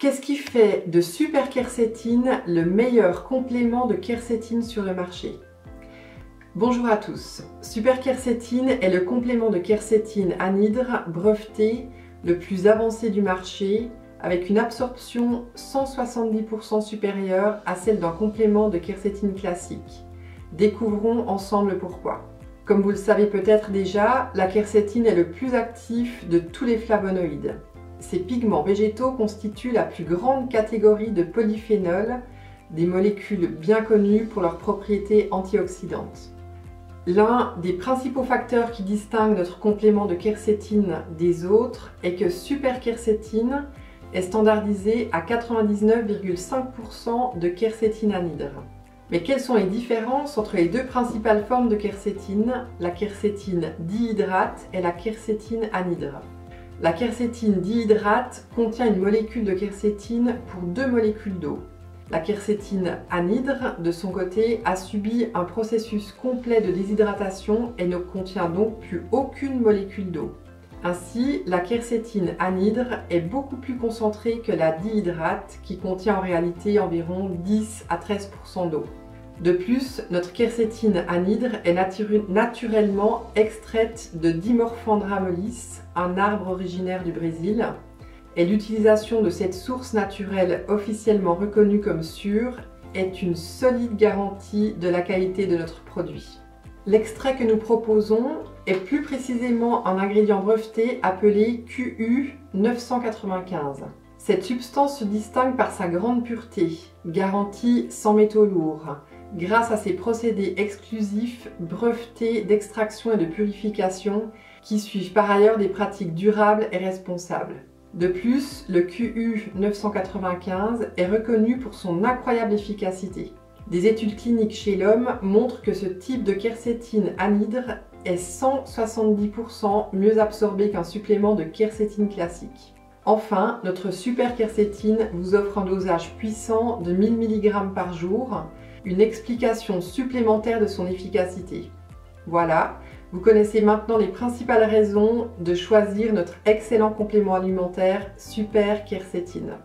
Qu'est-ce qui fait de Super Quercétine le meilleur complément de quercétine sur le marché? Bonjour à tous. Super Quercétine est le complément de quercétine anhydre breveté le plus avancé du marché, avec une absorption 170% supérieure à celle d'un complément de quercétine classique. Découvrons ensemble pourquoi. Comme vous le savez peut-être déjà, la quercétine est le plus actif de tous les flavonoïdes. Ces pigments végétaux constituent la plus grande catégorie de polyphénols, des molécules bien connues pour leurs propriétés antioxydantes. L'un des principaux facteurs qui distingue notre complément de quercétine des autres est que Super Quercétine est standardisé à 99,5% de quercétine anhydre. Mais quelles sont les différences entre les deux principales formes de quercétine, la quercétine dihydrate et la quercétine anhydre? La quercétine dihydrate contient une molécule de quercétine pour 2 molécules d'eau. La quercétine anhydre, de son côté, a subi un processus complet de déshydratation et ne contient donc plus aucune molécule d'eau. Ainsi, la quercétine anhydre est beaucoup plus concentrée que la dihydrate, qui contient en réalité environ 10 à 13% d'eau. De plus, notre quercétine anhydre est naturellement extraite de Dimorphandra mollis, un arbre originaire du Brésil, et l'utilisation de cette source naturelle officiellement reconnue comme sûre est une solide garantie de la qualité de notre produit. L'extrait que nous proposons est plus précisément un ingrédient breveté appelé QU 995. Cette substance se distingue par sa grande pureté, garantie sans métaux lourds, grâce à ses procédés exclusifs brevetés d'extraction et de purification qui suivent par ailleurs des pratiques durables et responsables. De plus, le QU 995 est reconnu pour son incroyable efficacité. Des études cliniques chez l'homme montrent que ce type de quercétine anhydre est 170% mieux absorbé qu'un supplément de quercétine classique. Enfin, notre Super Quercétine vous offre un dosage puissant de 1000 mg par jour, une explication supplémentaire de son efficacité. Voilà, vous connaissez maintenant les principales raisons de choisir notre excellent complément alimentaire Super Quercétine.